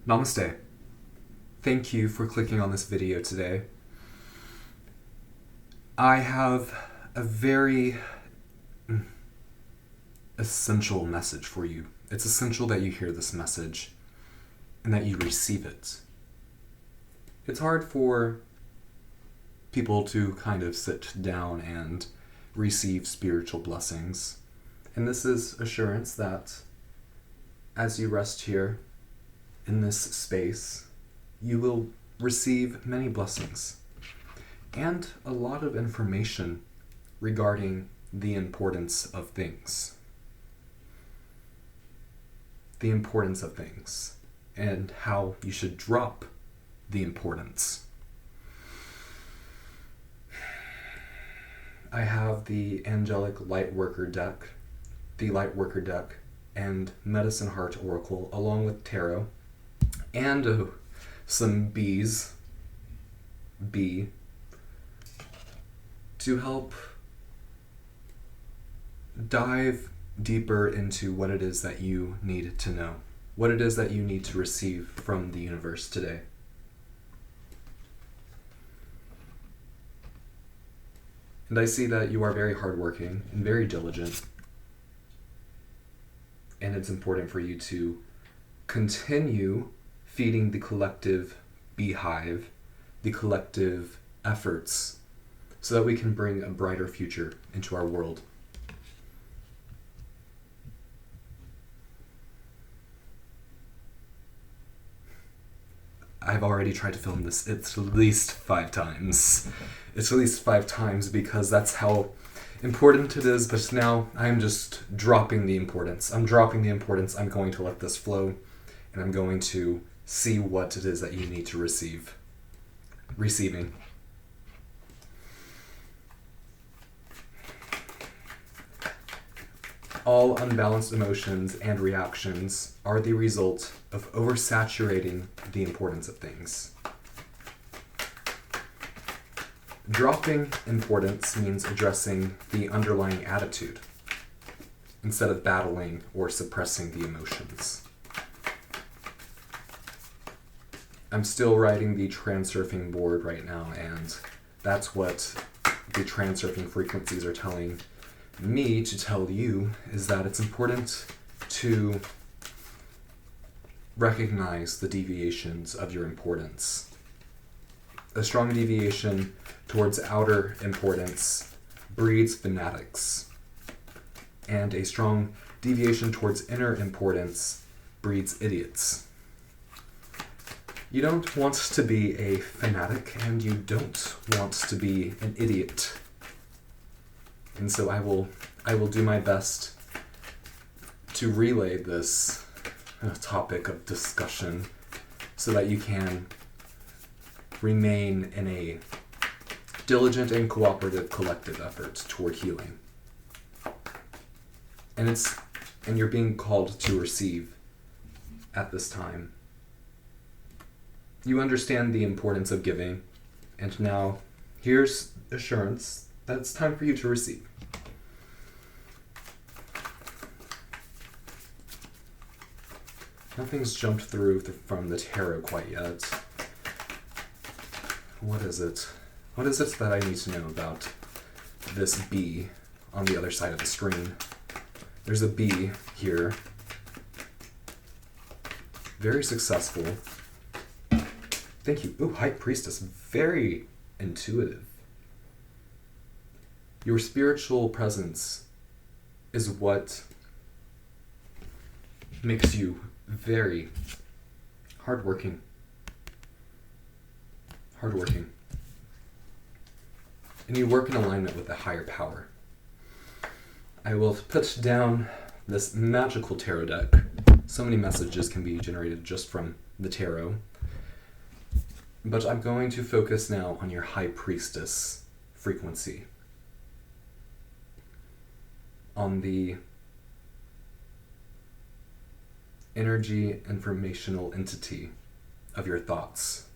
Namaste. Thank you for clicking on this video today. I have a very essential message for you. It's essential that you hear this message and that you receive it. It's hard for people to kind of sit down and receive spiritual blessings. And this is assurance that as you rest here in this space, you will receive many blessings and a lot of information regarding the importance of things. The importance of things and how you should drop the importance. I have the Angelic Lightworker deck, the Lightworker deck, and Medicine Heart Oracle, along with Tarot, and some bees, to help dive deeper into what it is that you need to know, what it is that you need to receive from the universe today. And I see that you are very hardworking and very diligent. And it's important for you to continue feeding the collective beehive, the collective efforts, so that we can bring a brighter future into our world. I've already tried to film this at least 5 times. It's at least 5 times because that's how important it is, but now I'm just dropping the importance. I'm dropping the importance. I'm going to let this flow, and I'm going to see what it is that you need to receive. Receiving. All unbalanced emotions and reactions are the result of oversaturating the importance of things. Dropping importance means addressing the underlying attitude instead of battling or suppressing the emotions. I'm still writing the transurfing board right now, and that's what the transurfing frequencies are telling me to tell you, is that it's important to recognize the deviations of your importance. A strong deviation towards outer importance breeds fanatics, and a strong deviation towards inner importance breeds idiots. You don't want to be a fanatic, and you don't want to be an idiot. And so I will do my best to relay this topic of discussion so that you can remain in a diligent and cooperative collective effort toward healing. And you're being called to receive at this time. You understand the importance of giving, and now here's assurance that it's time for you to receive. Nothing's jumped through from the tarot quite yet. What is it? What is it that I need to know about this bee on the other side of the screen? There's a bee here. Very successful. Thank you. Ooh, High Priestess. Very intuitive. Your spiritual presence is what makes you very hardworking. And you work in alignment with a higher power. I will put down this magical tarot deck. So many messages can be generated just from the tarot. But I'm going to focus now on your High Priestess frequency. On the energy informational entity of your thoughts.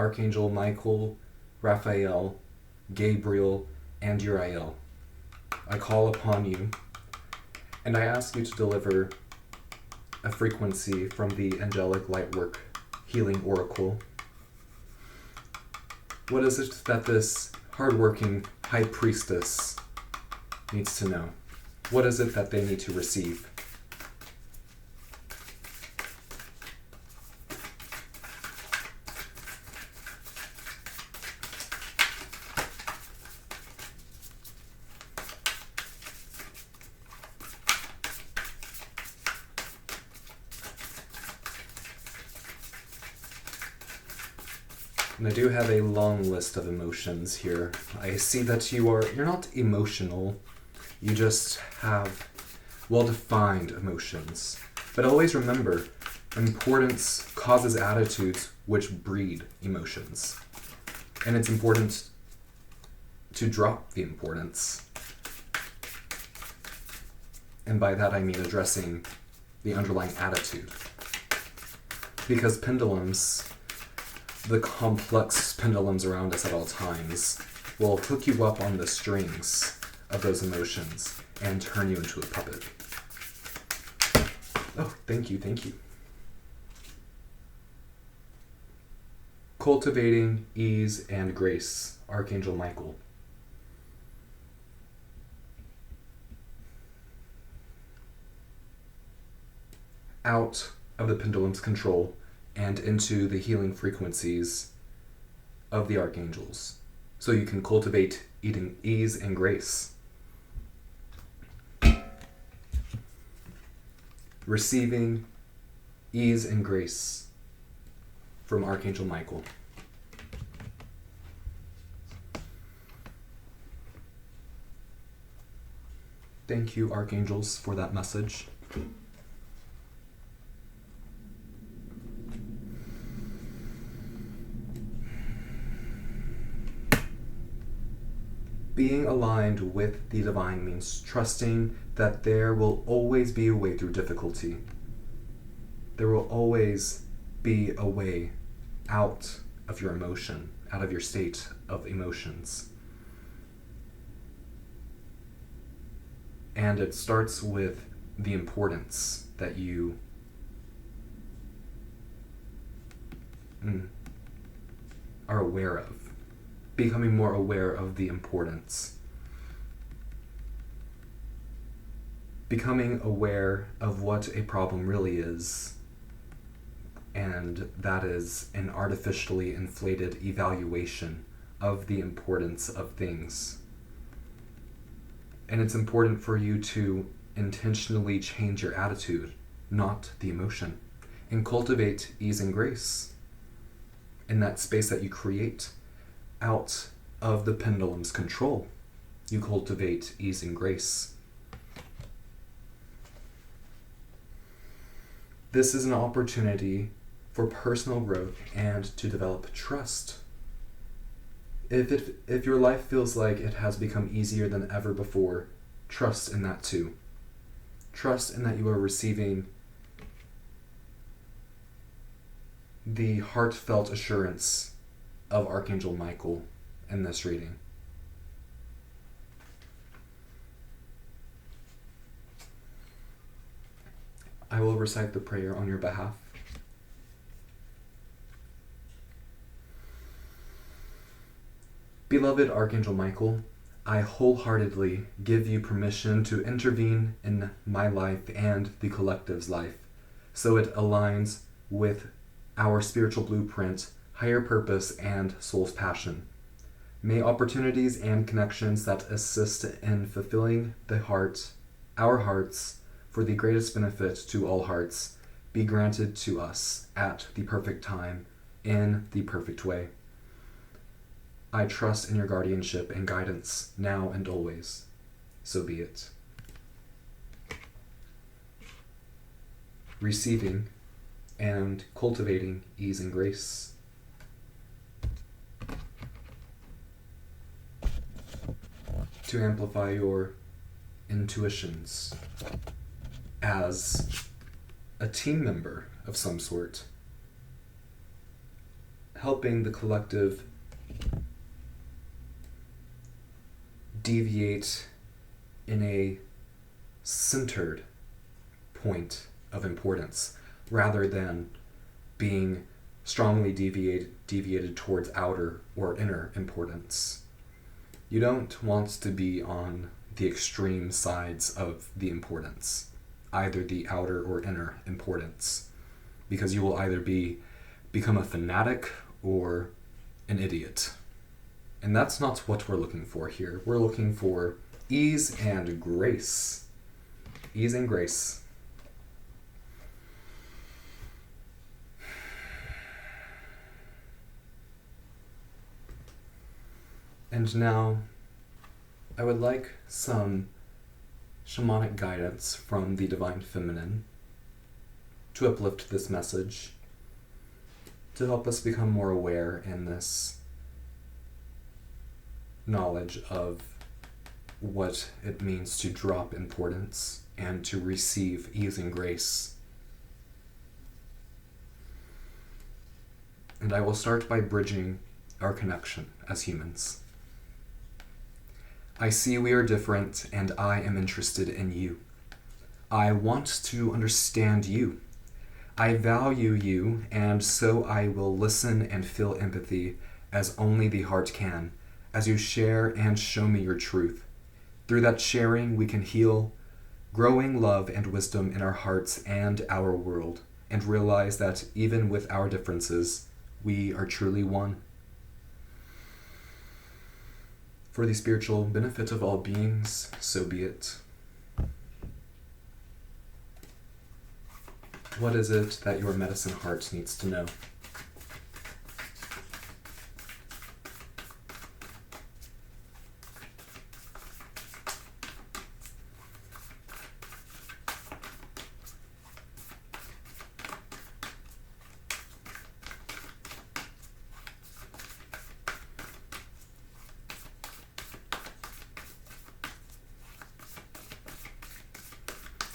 Archangel Michael, Raphael, Gabriel, and Uriel, I call upon you, and I ask you to deliver a frequency from the Angelic Lightwork Healing Oracle. What is it that this hardworking high priestess needs to know? What is it that they need to receive? And I do have a long list of emotions here. I see that you're not emotional. You just have well-defined emotions. But always remember, importance causes attitudes which breed emotions. And it's important to drop the importance. And by that I mean addressing the underlying attitude. Because pendulums, the complex pendulums around us at all times, will hook you up on the strings of those emotions and turn you into a puppet. Oh, thank you. Cultivating ease and grace, Archangel Michael. Out of the pendulum's control and into the healing frequencies of the archangels, so you can cultivate ease and grace. Receiving ease and grace from Archangel Michael. Thank you, archangels, for that message. Being aligned with the divine means trusting that there will always be a way through difficulty. There will always be a way out of your emotion, out of your state of emotions. And it starts with the importance that you are aware of. Becoming more aware of the importance. Becoming aware of what a problem really is, and that is an artificially inflated evaluation of the importance of things. And it's important for you to intentionally change your attitude, not the emotion, and cultivate ease and grace in that space that you create out of the pendulum's control. You cultivate ease and grace. This is an opportunity for personal growth and to develop trust. If your life feels like it has become easier than ever before, trust in that too. Trust in that you are receiving the heartfelt assurance of Archangel Michael in this reading. I will recite the prayer on your behalf. Beloved Archangel Michael, I wholeheartedly give you permission to intervene in my life and the collective's life, so it aligns with our spiritual blueprint, higher purpose, and soul's passion. May opportunities and connections that assist in fulfilling our hearts, for the greatest benefit to all hearts, be granted to us at the perfect time, in the perfect way. I trust in your guardianship and guidance, now and always. So be it. Receiving and cultivating ease and grace. To amplify your intuitions as a team member of some sort. helping the collective deviate in a centered point of importance rather than being strongly deviated towards outer or inner importance. You don't want to be on the extreme sides of the importance, either the outer or inner importance, because you will either become a fanatic or an idiot. And that's not what we're looking for here. We're looking for ease and grace. Ease and grace. And now, I would like some shamanic guidance from the Divine Feminine to uplift this message, to help us become more aware in this knowledge of what it means to drop importance and to receive ease and grace. And I will start by bridging our connection as humans. I see we are different, and I am interested in you. I want to understand you. I value you, and so I will listen and feel empathy as only the heart can, as you share and show me your truth. Through that sharing, we can heal, growing love and wisdom in our hearts and our world, and realize that even with our differences, we are truly one. For the spiritual benefit of all beings, so be it. What is it that your medicine heart needs to know?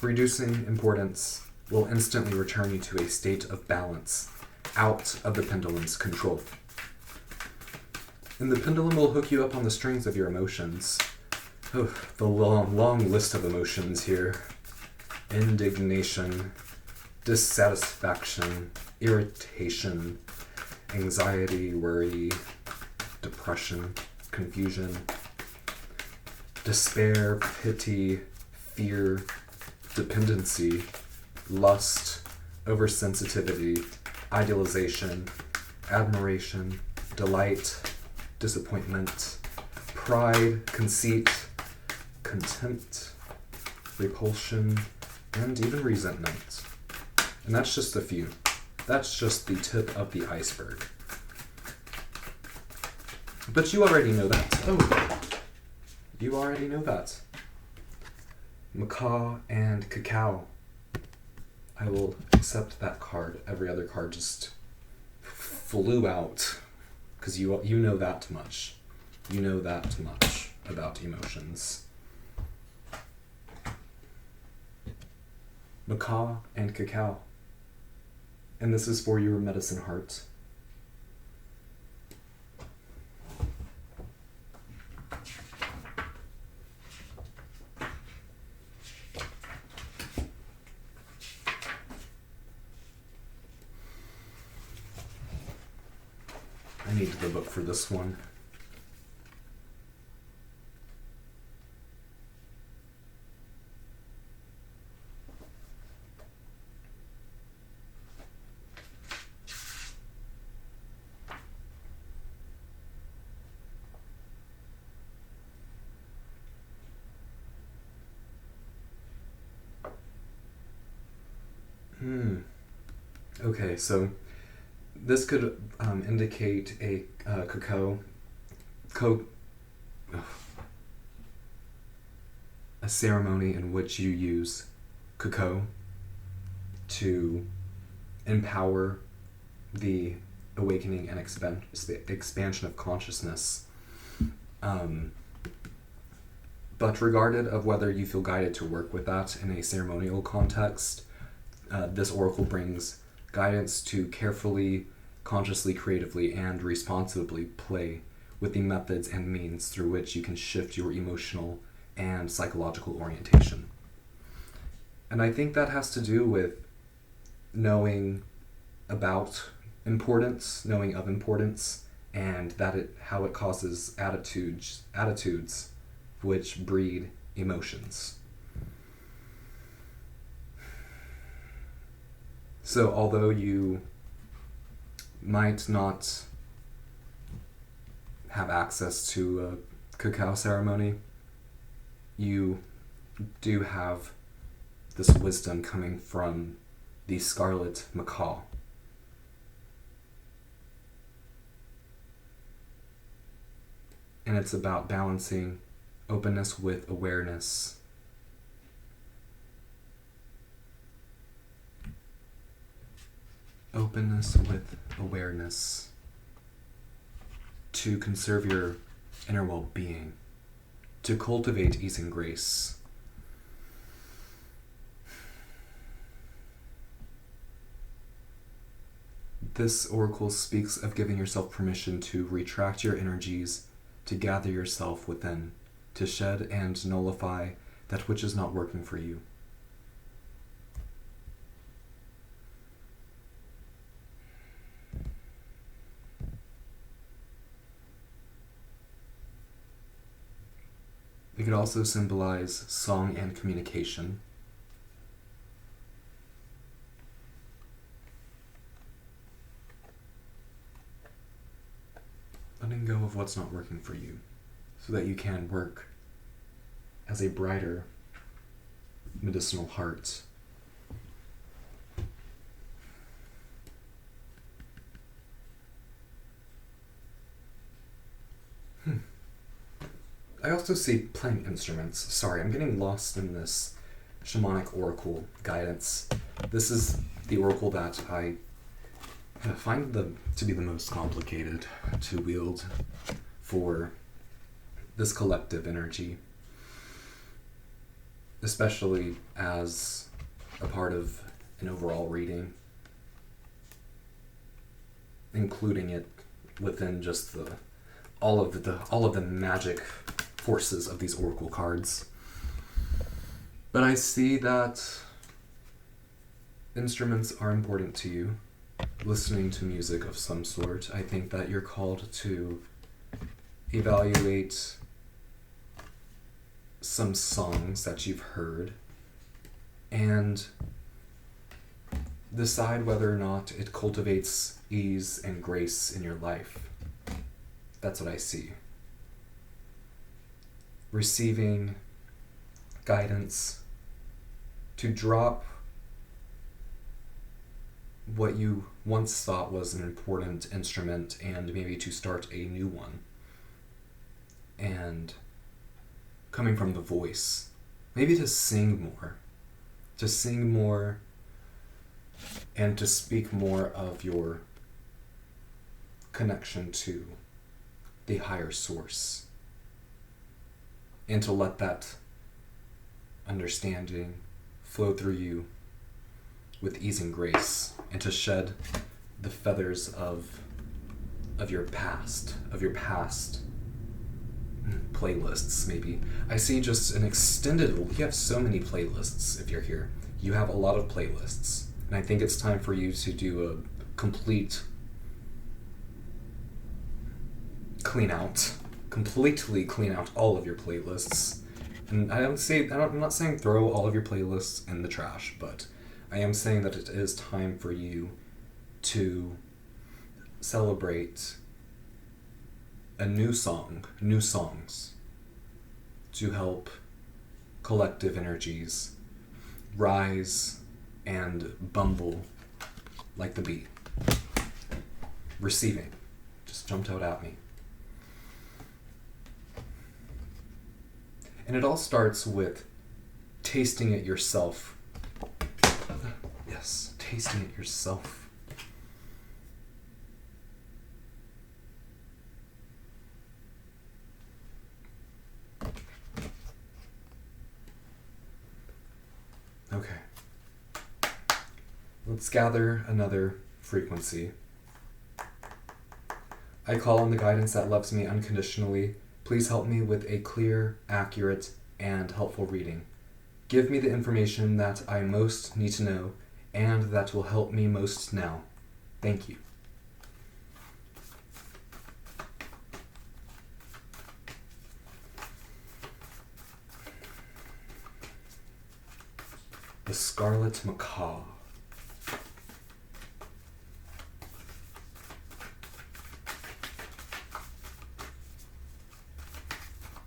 Reducing importance will instantly return you to a state of balance, out of the pendulum's control. And the pendulum will hook you up on the strings of your emotions. Oh, the long list of emotions here. Indignation, dissatisfaction, irritation, anxiety, worry, depression, confusion, despair, pity, fear, dependency, lust, oversensitivity, idealization, admiration, delight, disappointment, pride, conceit, contempt, repulsion, and even resentment. And that's just a few. That's just the tip of the iceberg. But you already know that. Oh, you already know that. Macaw and cacao. I will accept that card. Every other card just flew out because you know that much. You know that much about emotions. Macaw and cacao. And this is for your medicine heart. I need the book for this one. Okay, so this could indicate a a ceremony in which you use cacao to empower the awakening and expansion of consciousness. But regarded of whether you feel guided to work with that in a ceremonial context, this oracle brings guidance to carefully consciously, creatively, and responsibly play with the methods and means through which you can shift your emotional and psychological orientation. And I think that has to do with knowing about importance, knowing of importance, and how it causes attitudes which breed emotions. So although you might not have access to a cacao ceremony, you do have this wisdom coming from the scarlet macaw. And it's about balancing openness with awareness. Openness with awareness to conserve your inner well-being, to cultivate ease and grace. This oracle speaks of giving yourself permission to retract your energies, to gather yourself within, to shed and nullify that which is not working for you. It could also symbolize song and communication. Letting go of what's not working for you so that you can work as a brighter medicinal heart. I also see playing instruments. Sorry, I'm getting lost in this shamanic oracle guidance. This is the oracle that I find to be the most complicated to wield for this collective energy, especially as a part of an overall reading, including it within just all of the magic forces of these oracle cards. But I see that instruments are important to you. Listening to music of some sort. I think that you're called to evaluate some songs that you've heard and decide whether or not it cultivates ease and grace in your life. That's what I see. Receiving guidance to drop what you once thought was an important instrument and maybe to start a new one. And coming from the voice, maybe to sing more and to speak more of your connection to the higher source, and to let that understanding flow through you with ease and grace, and to shed the feathers of your past playlists. Maybe I see just an extended. You have so many playlists. If you're here, you have a lot of playlists, and I think it's time for you to do a complete completely clean out all of your playlists. And I'm not saying throw all of your playlists in the trash, but I am saying that it is time for you to celebrate new songs to help collective energies rise and bumble like the bee. Receiving just jumped out at me. And it all starts with tasting it yourself. Yes, tasting it yourself. Okay. Let's gather another frequency. I call on the guidance that loves me unconditionally. Please help me with a clear, accurate, and helpful reading. Give me the information that I most need to know and that will help me most now. Thank you. The Scarlet Macaw.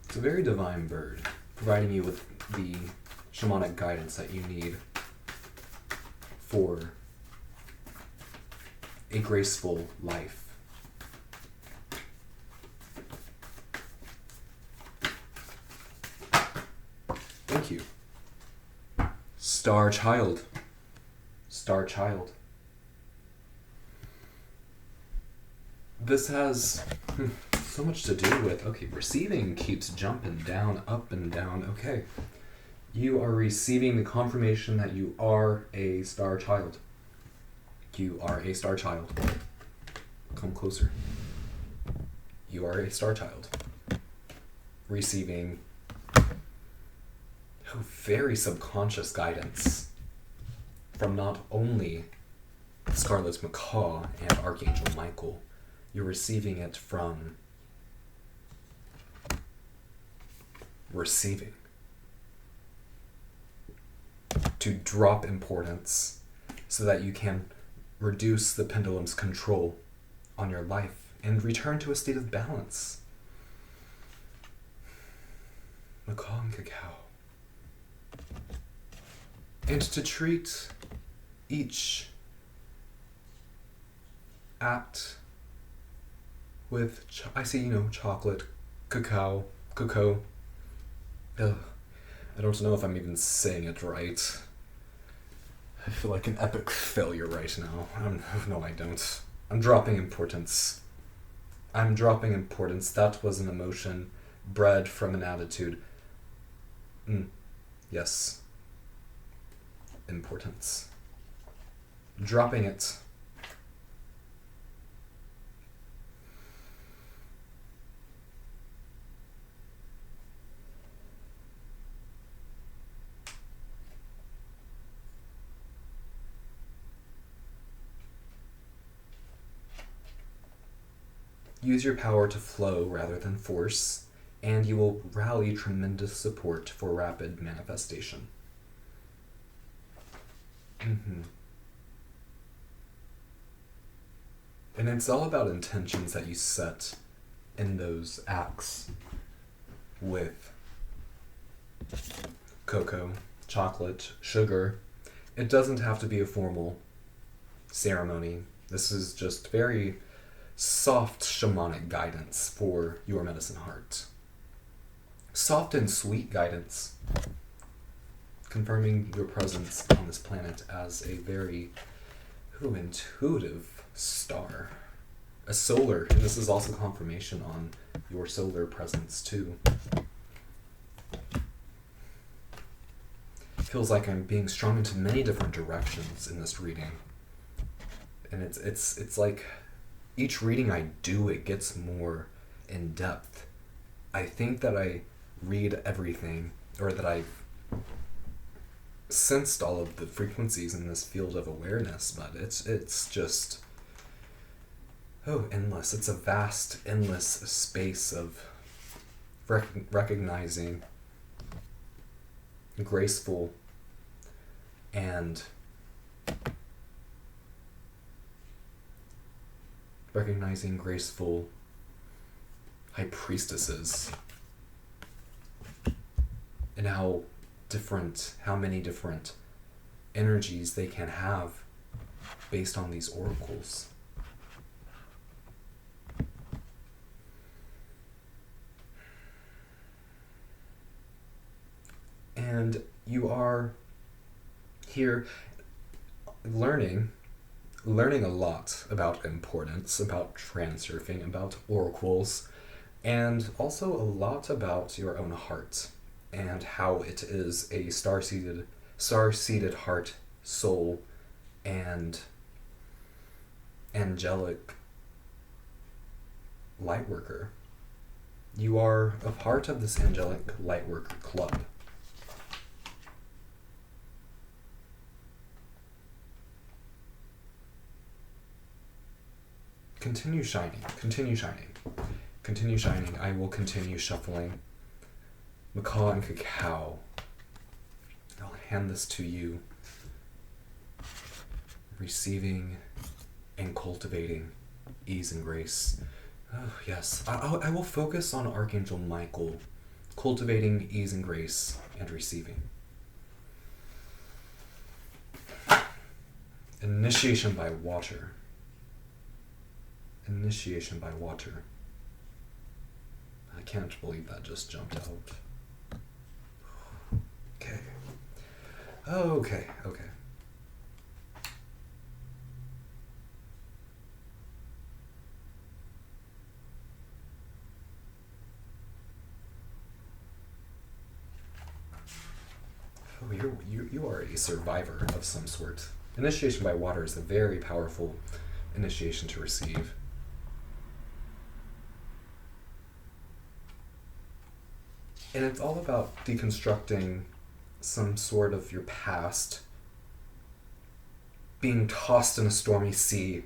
It's a very divine bird, providing you with the shamanic guidance that you need for a graceful life. Thank you. Star Child. Star Child. This has so much to do with, okay, receiving keeps jumping down, up and down. Okay. You are receiving the confirmation that you are a star child. You are a star child. Come closer. You are a star child. Receiving very subconscious guidance from not only Scarlet Macaw and Archangel Michael, you're receiving it from receiving. To drop importance so that you can reduce the pendulum's control on your life and return to a state of balance. Macaw and cacao. And to treat each act with, chocolate, cacao, cocoa. Ugh. I don't know if I'm even saying it right. I feel like an epic failure right now. No, I don't. I'm dropping importance. That was an emotion bred from an attitude. Yes. Importance. Dropping it. Use your power to flow rather than force, and you will rally tremendous support for rapid manifestation. And it's all about intentions that you set in those acts with cocoa, chocolate, sugar. It doesn't have to be a formal ceremony. This is just very soft shamanic guidance for your medicine heart. Soft and sweet guidance, confirming your presence on this planet as a very intuitive star. A solar, and this is also confirmation on your solar presence too. Feels like I'm being strung into many different directions in this reading. And it's like each reading I do, it gets more in depth. I think that I read everything, or that I've sensed all of the frequencies in this field of awareness, but it's just endless. It's a vast, endless space of recognizing graceful and high priestesses, and how many different energies they can have based on these oracles. And you are here learning a lot about importance, about transurfing, about oracles, and also a lot about your own heart and how it is a star-seeded heart, soul, and angelic Lightworker. You are a part of this angelic Lightworker club. Continue shining, continue shining, continue shining. I will continue shuffling. Macaw and Cacao. I'll hand this to you. Receiving and cultivating ease and grace. Oh, yes. I will focus on Archangel Michael, cultivating ease and grace and receiving. Initiation by water. Initiation by water. I can't believe that just jumped out. Okay. Okay. Oh, you are a survivor of some sort. Initiation by water is a very powerful initiation to receive. And it's all about deconstructing some sort of your past, being tossed in a stormy sea,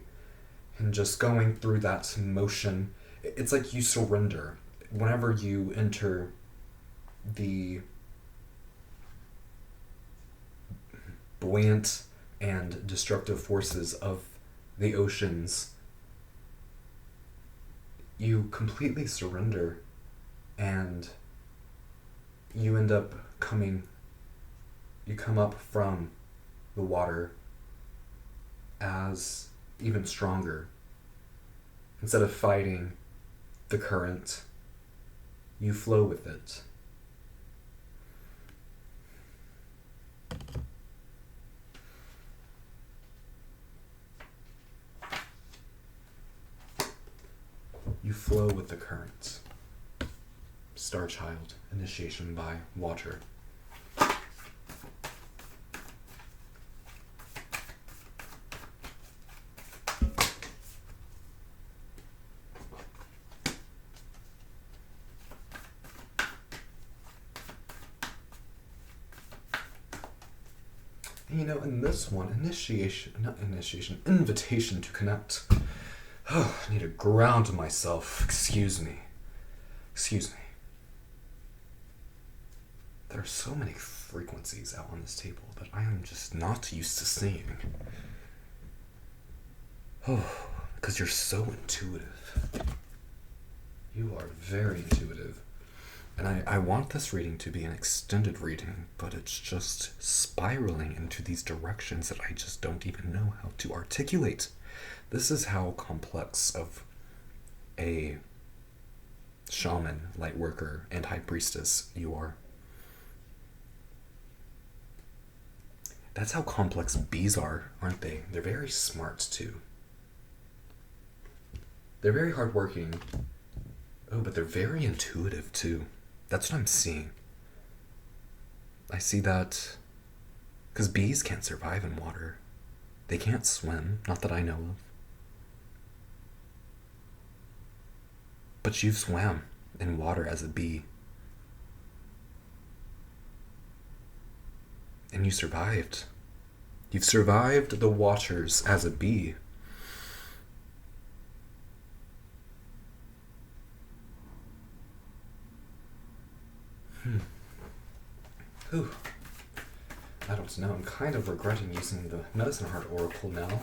and just going through that motion. It's like you surrender. Whenever you enter the buoyant and destructive forces of the oceans, you completely surrender, and you end up you come up from the water as even stronger. Instead of fighting the current, you flow with it. You flow with the current. Star Child, initiation by water. And in this one, invitation to connect. Oh, I need to ground myself. Excuse me. There are so many frequencies out on this table that I am just not used to seeing. Oh, because you're so intuitive. You are very intuitive. And I want this reading to be an extended reading, but it's just spiraling into these directions that I just don't even know how to articulate. This is how complex of a shaman, lightworker, and high priestess you are. That's how complex bees are, aren't they? They're very smart, too. They're very hardworking. Oh, but they're very intuitive, too. That's what I'm seeing. I see that because bees can't survive in water. They can't swim, not that I know of. But you've swam in water as a bee. And you survived. You've survived the waters as a bee. Whew. I don't know. I'm kind of regretting using the Medicine Heart Oracle now.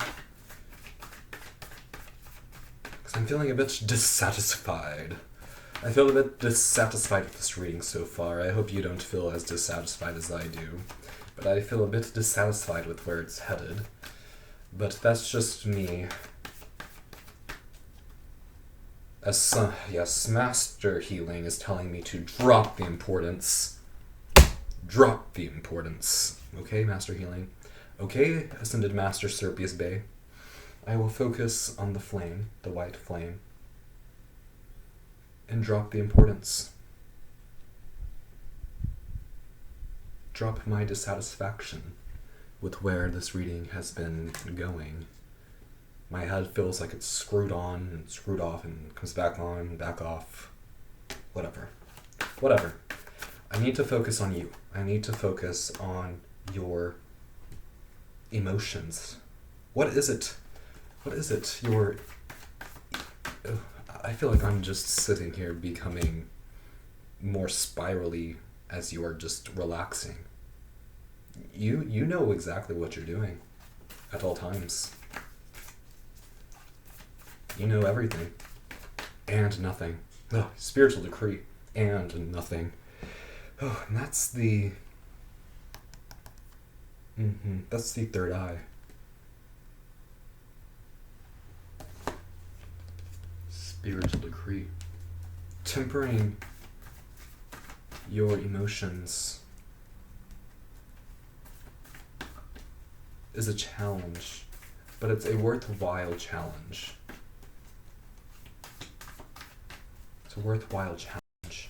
Because I'm feeling a bit dissatisfied. I feel a bit dissatisfied with this reading so far. I hope you don't feel as dissatisfied as I do. But I feel a bit dissatisfied with where it's headed. But that's just me. Yes, Master Healing is telling me to drop the importance. Drop the importance. Okay, Master Healing. Okay, Ascended Master Serpius Bay. I will focus on the flame, the white flame, and drop the importance. Drop my dissatisfaction with where this reading has been going. My head feels like it's screwed on and screwed off and comes back on, back off. Whatever. I need to focus on you. I need to focus on your emotions. What is it? I feel like I'm just sitting here becoming more spirally as you are just relaxing. You know exactly what you're doing at all times. You know everything and nothing. Spiritual decree and nothing. And that's the third eye. Spiritual decree. Tempering your emotions is a challenge, but it's a worthwhile challenge. It's a worthwhile challenge.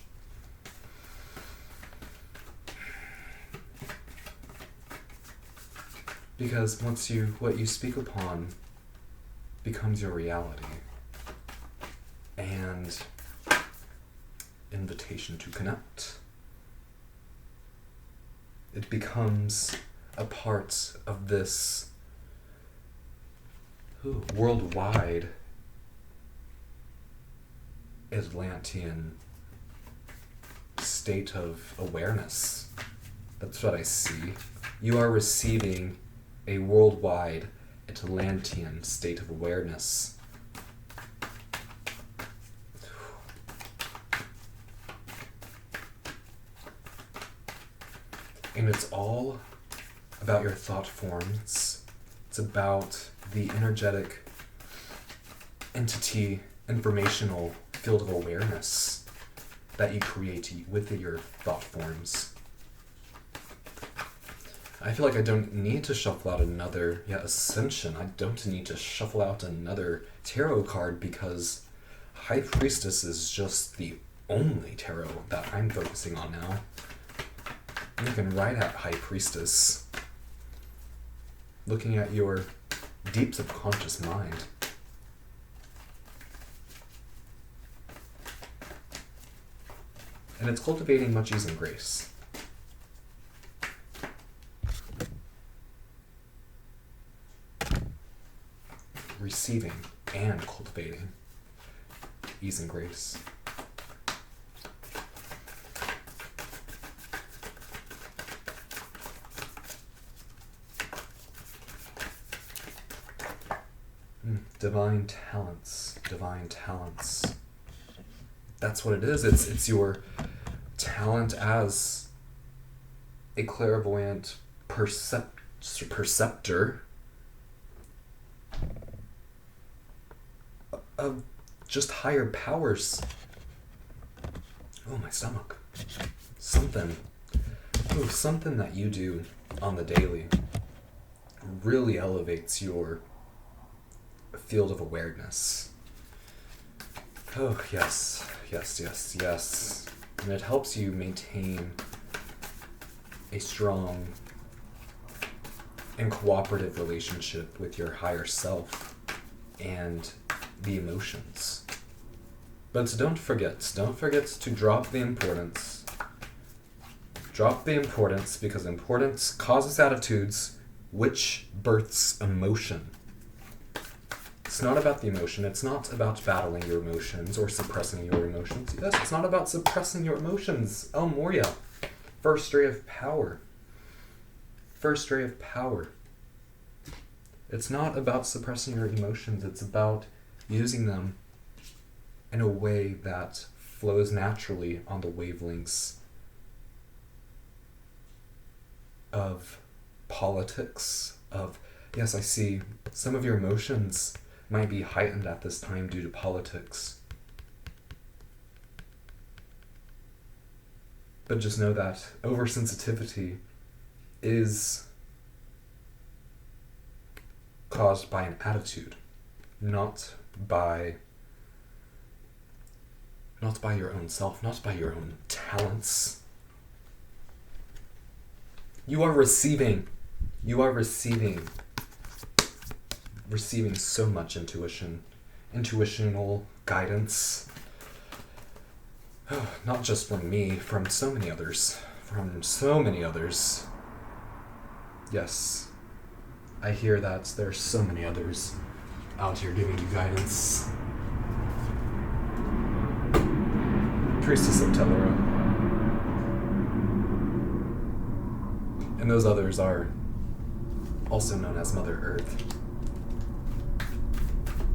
Because what you speak upon becomes your reality. And invitation to connect. It becomes a part of this worldwide Atlantean state of awareness. That's what I see. You are receiving a worldwide Atlantean state of awareness. And it's all about your thought forms. It's about the energetic entity, informational field of awareness that you create with your thought forms. I feel like I don't need to shuffle out another Ascension. I don't need to shuffle out another tarot card because High Priestess is just the only tarot that I'm focusing on now. I'm looking right at High Priestess. Looking at your deep subconscious mind. And it's cultivating much ease and grace. Receiving and cultivating ease and grace. Divine talents. That's what it is. It's your talent as a clairvoyant perceptor of just higher powers. Oh, my stomach. Something that you do on the daily really elevates your field of awareness. Oh, yes. And it helps you maintain a strong and cooperative relationship with your higher self and the emotions. But don't forget to drop the importance. Drop the importance, because importance causes attitudes, which births emotion. It's not about the emotion. It's not about battling your emotions or suppressing your emotions. Yes, it's not about suppressing your emotions. El Moria, first ray of power. First ray of power. It's not about suppressing your emotions. It's about using them in a way that flows naturally on the wavelengths of politics, yes, I see some of your emotions might be heightened at this time due to politics. But just know that oversensitivity is caused by an attitude, not by your own self, not by your own talents. You are receiving receiving so much intuitional guidance. Not just from me, from so many others. Yes, I hear that there's so many others out here giving you guidance. Priestess of Tellera. And those others are also known as Mother Earth,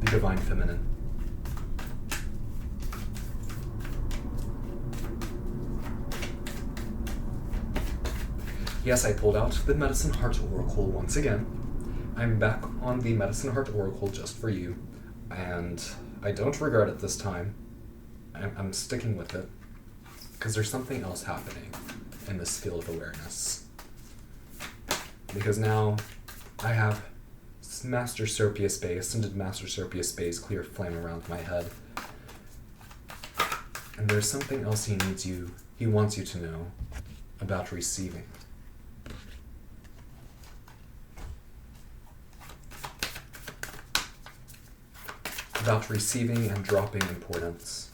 the Divine Feminine. Yes, I pulled out the Medicine Heart Oracle once again. I'm back on the Medicine Heart Oracle just for you, and I don't regret it this time. I'm sticking with it, because there's something else happening in this field of awareness. Because now I have Master Serpius Bay, Ascended Master Serpius Bay's clear flame around my head. And there's something else he wants you to know about receiving. About receiving and dropping importance,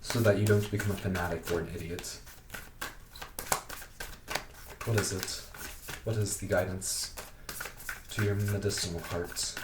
so that you don't become a fanatic or an idiot. What is it? What is the guidance to your medicinal heart?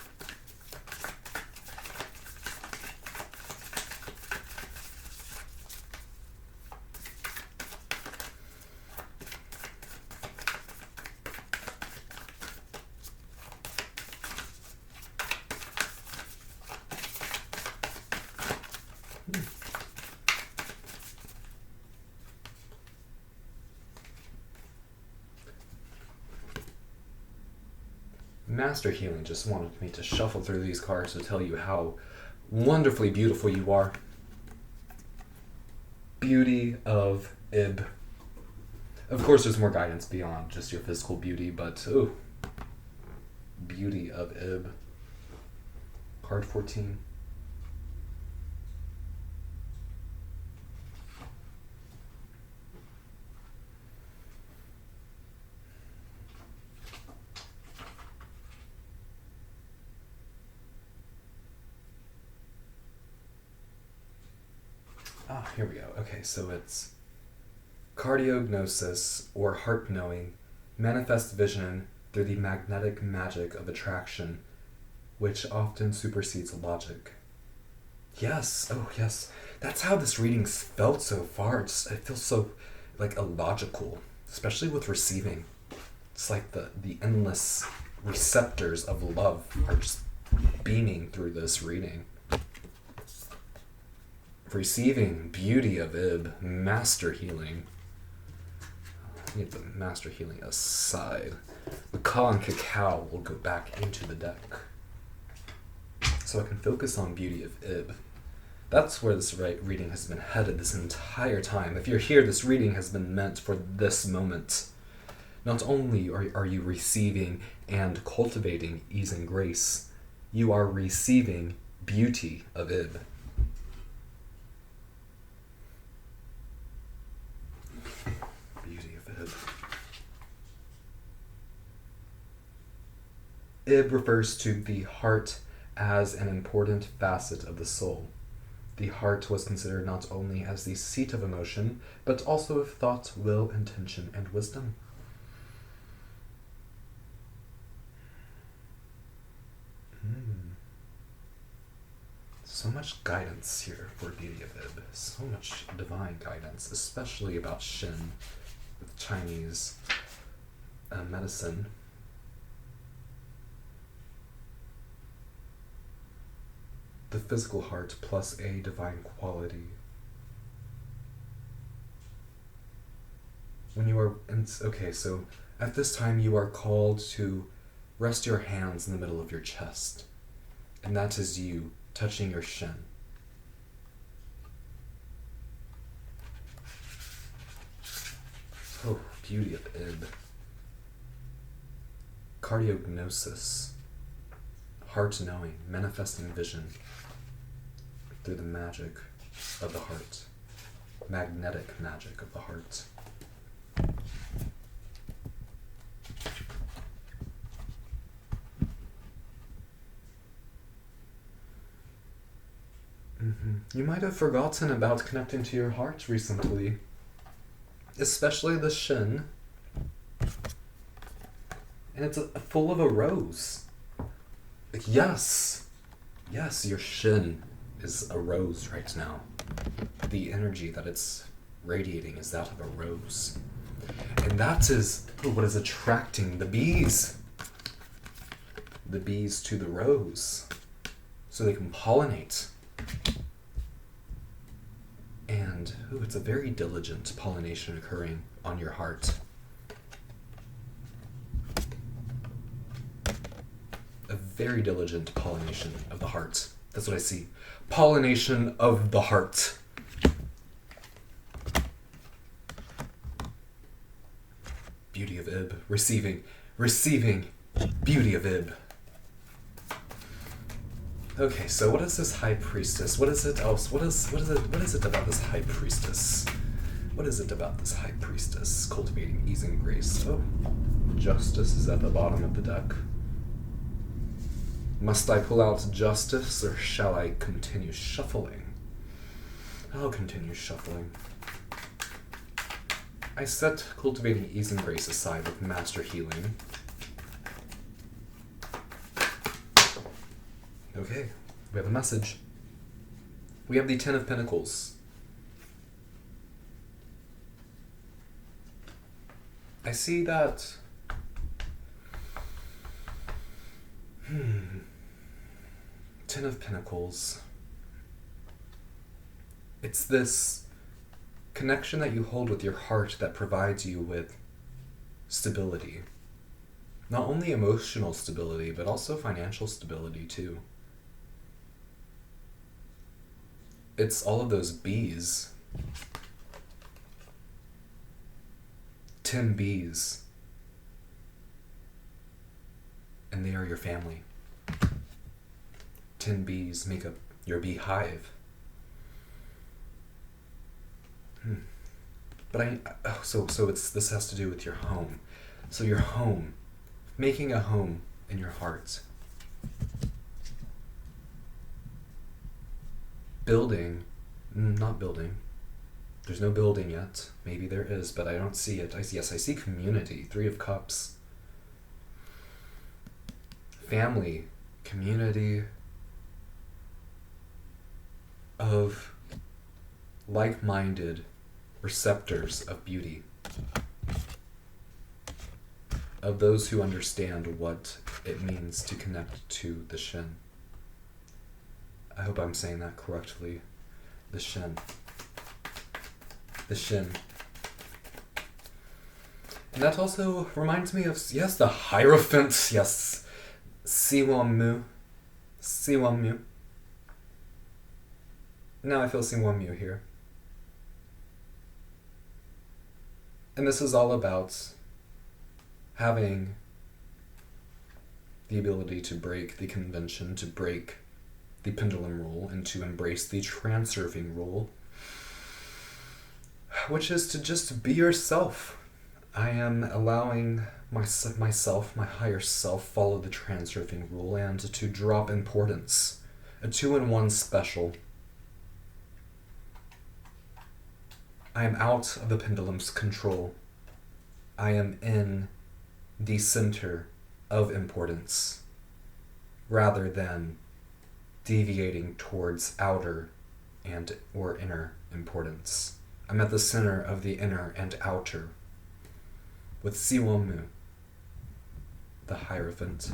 Master Healing just wanted me to shuffle through these cards to tell you how wonderfully beautiful you are. Beauty of Ib. Of course, there's more guidance beyond just your physical beauty, but beauty of Ib. Card 14. Here we go. Okay, so it's cardiognosis, or heart knowing, manifest vision through the magnetic magic of attraction, which often supersedes logic. Yes, yes. That's how this reading's felt so far. It feels so, illogical, especially with receiving. It's like the endless receptors of love are just beaming through this reading. Receiving, beauty of Ib, master healing. I need the master healing aside. Macaw and Cacao will go back into the deck, so I can focus on beauty of Ib. That's where this reading has been headed this entire time. If you're here, this reading has been meant for this moment. Not only are you receiving and cultivating ease and grace, you are receiving beauty of Ib. Ib refers to the heart as an important facet of the soul. The heart was considered not only as the seat of emotion, but also of thought, will, intention, and wisdom. So much guidance here for beauty of Ib. So much divine guidance, especially about Shin with Chinese medicine. The physical heart plus a divine quality. When you are, okay, so at this time you are called to rest your hands in the middle of your chest, and that is you touching your shin. Oh, beauty of Ib. Cardiognosis. Heart knowing, manifesting vision through the magic of the heart. Magnetic magic of the heart. You might have forgotten about connecting to your heart recently, especially the shin. And it's full of a rose. Yes, your shin is a rose right now. The energy that it's radiating is that of a rose. And that is what is attracting the bees. The bees to the rose, so they can pollinate. And it's a very diligent pollination occurring on your heart. A very diligent pollination of the heart. That's what I see. Pollination of the heart. Beauty of Ib. Receiving. Beauty of Ib. Okay, so what is this high priestess? What is it else? What is it about this high priestess? What is it about this high priestess? Cultivating ease and grace. Oh, justice is at the bottom of the deck. Must I pull out justice, or shall I continue shuffling? I'll continue shuffling. I set cultivating ease and grace aside with master healing. Okay, we have a message. We have the Ten of Pentacles. I see that... Ten of Pentacles. It's this connection that you hold with your heart that provides you with stability. Not only emotional stability, but also financial stability too. It's all of those bees. 10 bees. And they are your family. 10 bees make up your beehive. But this has to do with your home. So your home, making a home in your heart. Not building. There's no building yet. Maybe there is, but I don't see it. I see community. 3 of Cups. Family, community of like-minded receptors of beauty. Of those who understand what it means to connect to the Shin. I hope I'm saying that correctly. The Shin. The Shin. And that also reminds me of, yes, the Hierophant. Yes. Siwon Mu. Now I feel Siwon Mu here. And this is all about having the ability to break the convention, to break the pendulum rule, and to embrace the transurfing rule, which is to just be yourself. I am allowing myself, my higher self, follow the transurfing rule and to drop importance. A 2-in-1 special. I am out of the pendulum's control. I am in the center of importance, rather than deviating towards outer and or inner importance. I'm at the center of the inner and outer, with Siwon Mu, the Hierophant.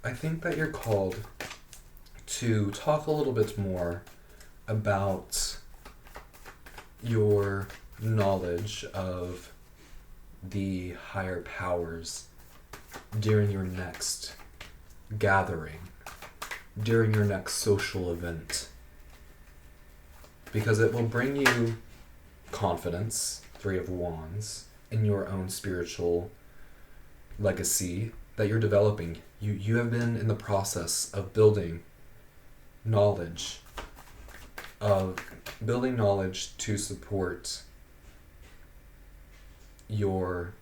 I think that you're called to talk a little bit more about your knowledge of the higher powers during your next gathering, during your next social event, because it will bring you confidence, 3 of Wands, in your own spiritual legacy that you're developing You have been in the process of building knowledge to support your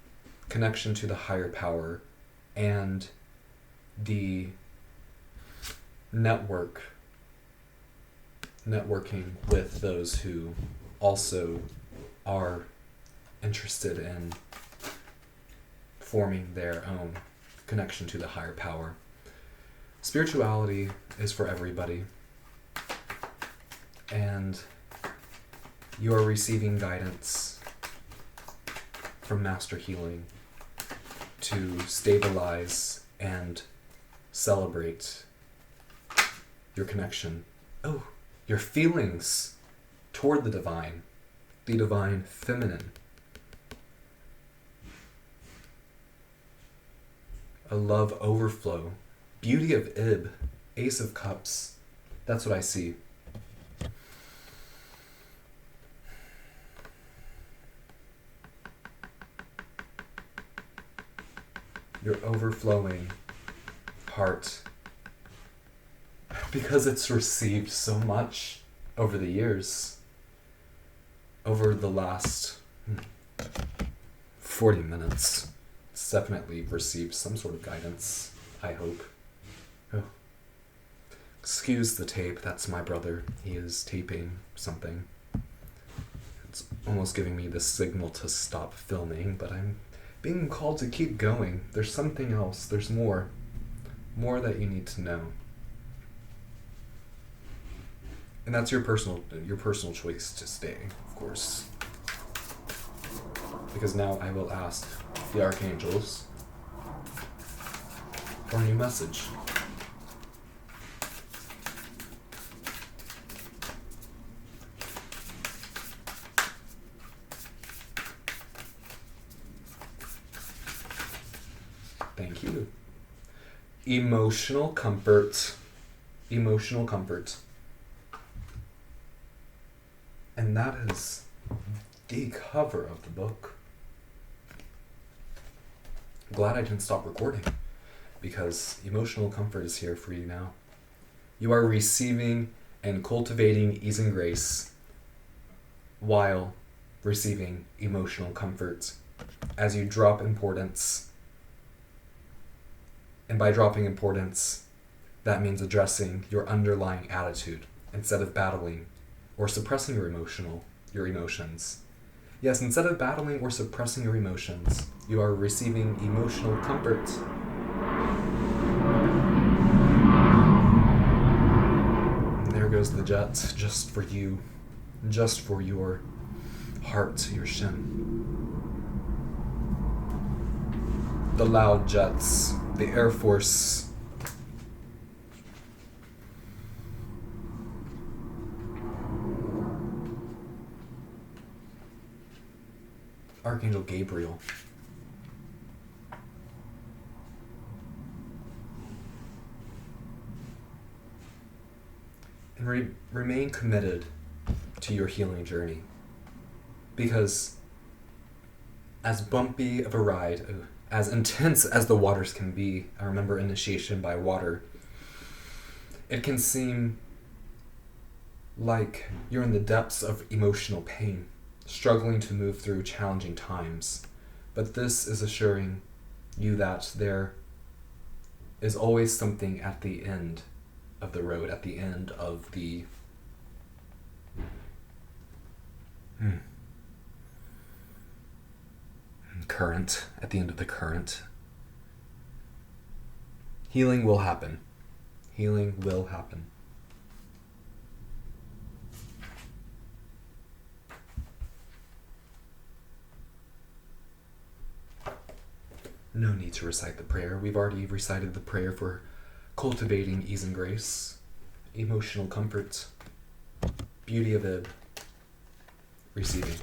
connection to the higher power and the networking with those who also are interested in forming their own connection to the higher power. Spirituality is for everybody, and you are receiving guidance from Master Healing to stabilize and celebrate your connection. Oh, your feelings toward the divine feminine. A love overflow. Beauty of Ib. Ace of Cups. That's what I see. Your overflowing heart. Because it's received so much over the years. Over the last 40 minutes. It's definitely received some sort of guidance, I hope. Oh. Excuse the tape, that's my brother. He is taping something. It's almost giving me the signal to stop filming, but I'm being called to keep going. There's something else, there's more. More that you need to know. And that's your personal choice to stay, of course. Because now I will ask the archangels for a new message. Thank you. Emotional comfort. Emotional comfort. And that is the cover of the book. I'm glad I didn't stop recording, because emotional comfort is here for you now. You are receiving and cultivating ease and grace while receiving emotional comfort as you drop importance. And by dropping importance, that means addressing your underlying attitude instead of battling or suppressing your emotions. Yes, instead of battling or suppressing your emotions, you are receiving emotional comfort. And there goes the jet, just for you, just for your heart, your shin. The loud jets, the Air Force. Archangel Gabriel. And remain committed to your healing journey. Because as bumpy of a ride, as intense as the waters can be, I remember initiation by water, it can seem like you're in the depths of emotional pain, struggling to move through challenging times. But this is assuring you that there is always something at the end of the road, at the end of the current, at the end of the current. Healing will happen. Healing will happen. No need to recite the prayer. We've already recited the prayer for cultivating ease and grace, emotional comfort, beauty of Ib, receiving.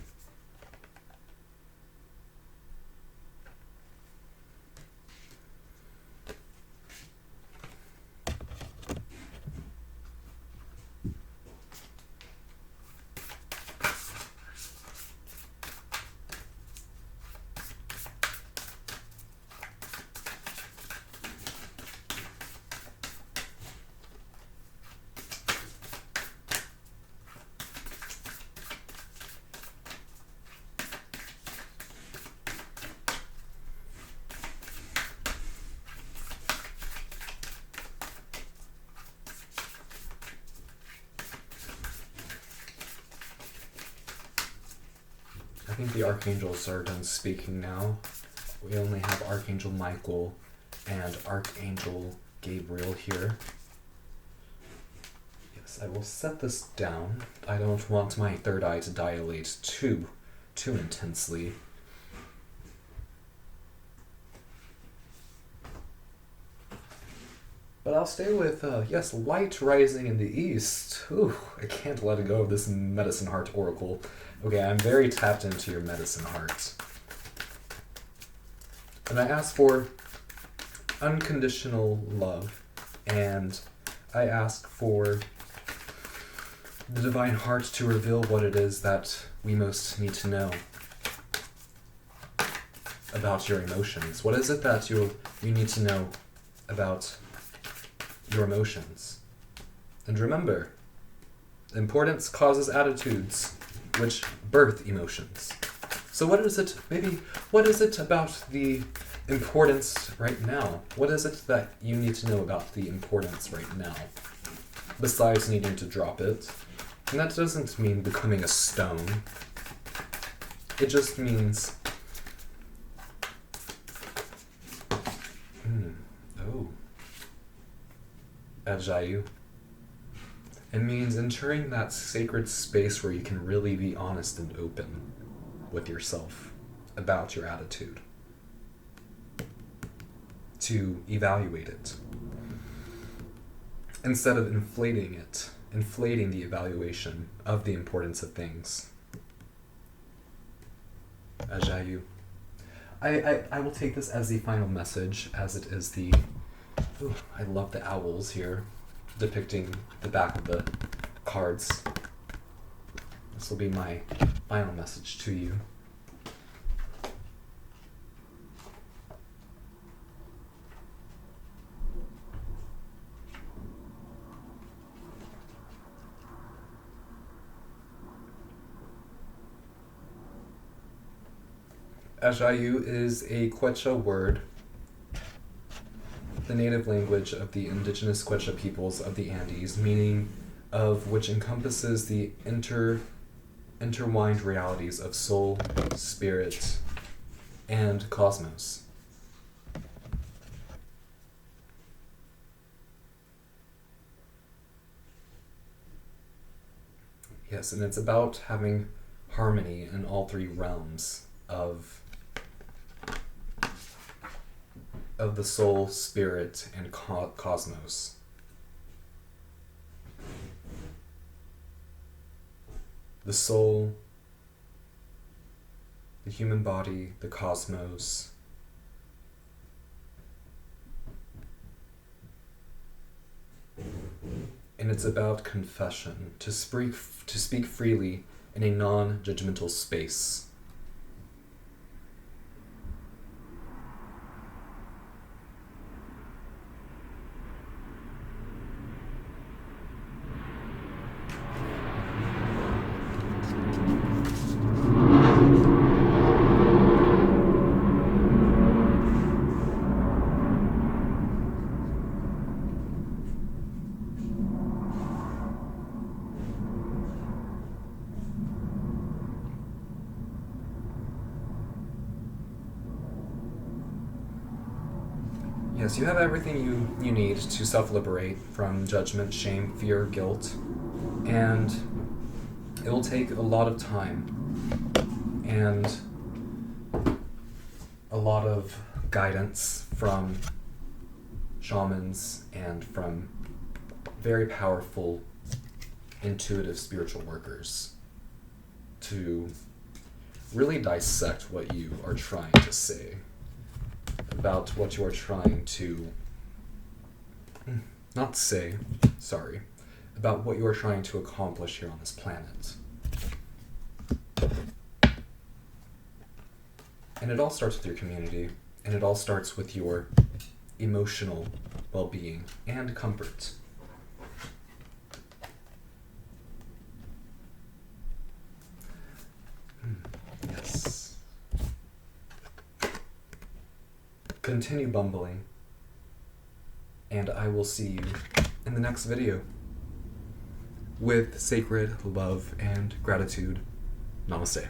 think the archangels are done speaking now. We only have Archangel Michael and Archangel Gabriel here. Yes, I will set this down. I don't want my third eye to dilate too intensely. But I'll stay with, yes, light rising in the east. Ooh, I can't let go of this medicine heart oracle. Okay, I'm very tapped into your medicine heart. And I ask for unconditional love, and I ask for the divine heart to reveal what it is that we most need to know about your emotions. What is it that you need to know about your emotions? And remember, importance causes attitudes, which birth emotions. So what is it about the importance right now? What is it that you need to know about the importance right now? Besides needing to drop it. And that doesn't mean becoming a stone. It just means... Ajayu. It means entering that sacred space where you can really be honest and open with yourself about your attitude. To evaluate it. Instead of inflating the evaluation of the importance of things. Ajayu. I will take this as the final message, as it is the... Ooh, I love the owls here, depicting the back of the cards. This will be my final message to you. Ajayu is a Quechua word, the native language of the indigenous Quechua peoples of the Andes, meaning of which encompasses the intertwined realities of soul, spirit, and cosmos. Yes, and it's about having harmony in all three realms of the soul, spirit, and cosmos. The soul, the human body, the cosmos, and it's about confession, to speak freely in a non-judgmental space. Yes, you have everything you need to self-liberate from judgment, shame, fear, guilt, and it will take a lot of time and a lot of guidance from shamans and from very powerful, intuitive spiritual workers to really dissect what you are trying to say, about what you are trying to about what you are trying to accomplish here on this planet. And it all starts with your community, and it all starts with your emotional well-being and comfort. Yes. Continue bumbling, and I will see you in the next video with sacred love and gratitude. Namaste.